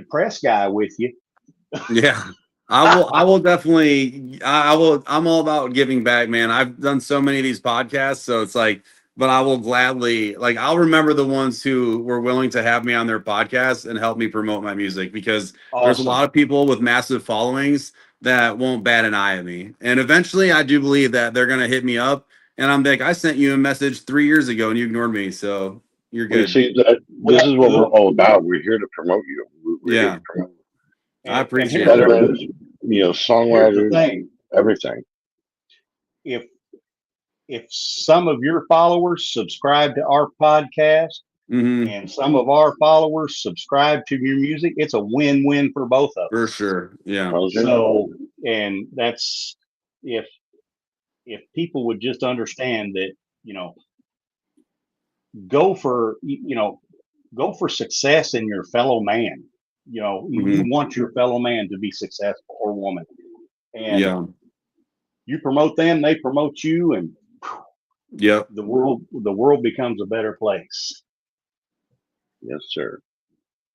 press guy with you. Yeah, I will definitely. I'm all about giving back, man. I've done so many of these podcasts, so it's like, but I will gladly, like, I'll remember the ones who were willing to have me on their podcast and help me promote my music, because there's a lot of people with massive followings that won't bat an eye at me. And eventually I do believe that they're going to hit me up, and I'm like, I sent you a message 3 years ago and you ignored me. So you're good. See, this is what we're all about. We're here to promote you. We're here to promote you. I appreciate it. Songwriters, everything. If some of your followers subscribe to our podcast, and some of our followers subscribe to your music, it's a win-win for both of us. For sure. Yeah. So, and that's if people would just understand that, go for success in your fellow man. You want your fellow man to be successful, or woman, and you promote them, they promote you, and the world becomes a better place. Yes, sir.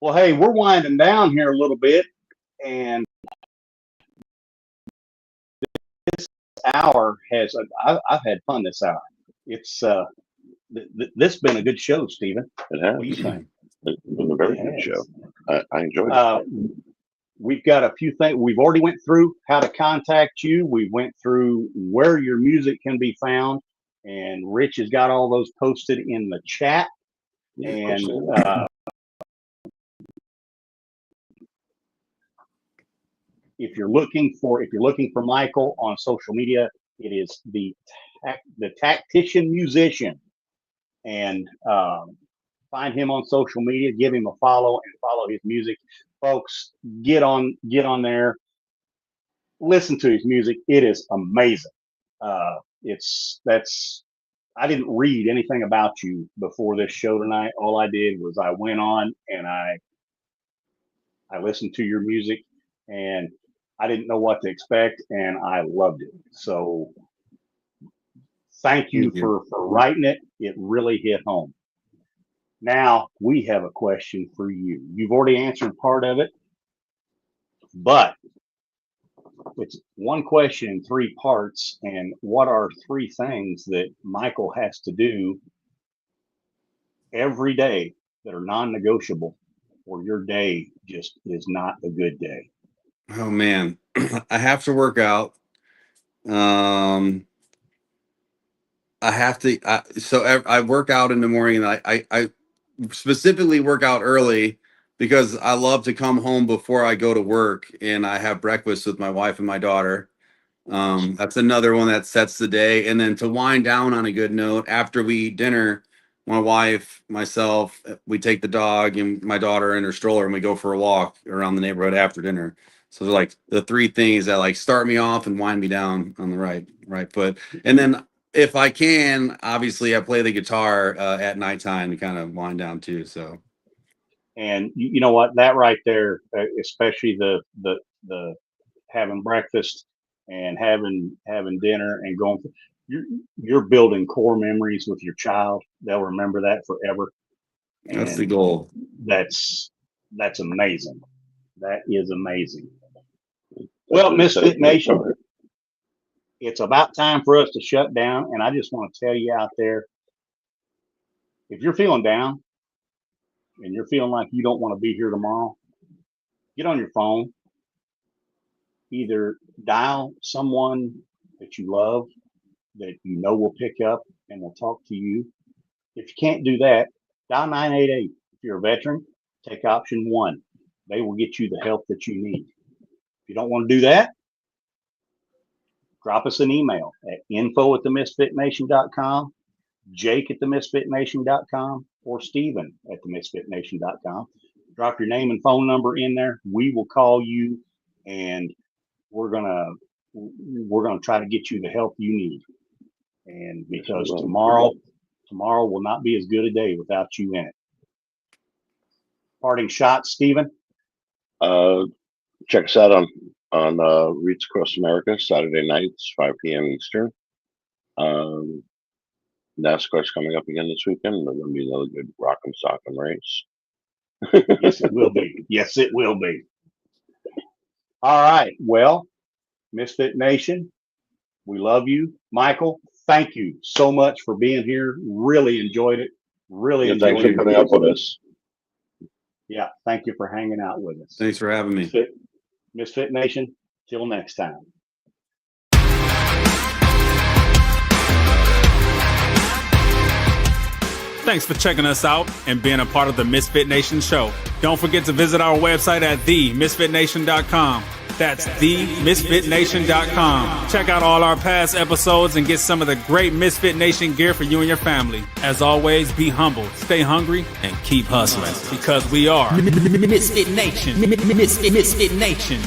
Well, hey, we're winding down here a little bit, and this hour I've had fun this hour. It's this has been a good show, Stephen. It has. What do you think? It's been a very good show. I enjoyed it. We've got a few things. We've already went through how to contact you. We went through where your music can be found, and Rich has got all those posted in the chat. And if you're looking for Michael on social media, it is the Tactician Musician, and find him on social media, give him a follow, and follow his music. Folks, get on there, listen to his music. It is amazing. I didn't read anything about you before this show tonight. All I did was I went on and I listened to your music, and I didn't know what to expect, and I loved it. So thank you for writing it. It really hit home. Now we have a question for you. You've already answered part of it, but it's one question in 3 parts. And what are 3 things that Michael has to do every day that are non-negotiable, or your day just is not a good day? Oh man, I have to work out. I have to. I work out in the morning, and I specifically work out early because I love to come home before I go to work, and I have breakfast with my wife and my daughter. That's another one that sets the day. And then to wind down on a good note, after we eat dinner, my wife, myself, we take the dog and my daughter in her stroller, and we go for a walk around the neighborhood after dinner. So they're like the 3 things that like start me off and wind me down on the right foot. And then if I can, obviously I play the guitar at nighttime to kind of wind down too. So, and you know what, that right there, especially the having breakfast and having dinner and going, you're building core memories with your child. They'll remember that forever. That's the goal. That's amazing. That is amazing. Well, Misfit Nation, it's about time for us to shut down. And I just want to tell you out there, if you're feeling down and you're feeling like you don't want to be here tomorrow, get on your phone, either dial someone that you love, that you know will pick up and will talk to you. If you can't do that, dial 988. If you're a veteran, take option 1. They will get you the help that you need. If you don't want to do that, drop us an email at info@themisfitnation.com, jake@themisfitnation.com, or steven@themisfitnation.com. Drop your name and phone number in there. We will call you, and we're gonna try to get you the help you need. And because tomorrow will not be as good a day without you in it. Parting shots, Steven. Check us out on Reeds Across America, Saturday nights, 5 p.m. Eastern. NASCAR's coming up again this weekend. There's going to be another good rock and sock and race. Yes, it will be. Yes, it will be. All right. Well, Misfit Nation, we love you. Michael, thank you so much for being here. Really enjoyed it. Really enjoyed it. Thanks for coming up with us. Yeah, thank you for hanging out with us. Thanks for having me. Misfit Nation, till next time. Thanks for checking us out and being a part of the Misfit Nation show. Don't forget to visit our website at themisfitnation.com. That's themisfitnation.com. Check out all our past episodes and get some of the great Misfit Nation gear for you and your family. As always, be humble, stay hungry, and keep hustling because we are Misfit Nation. Misfit Nation.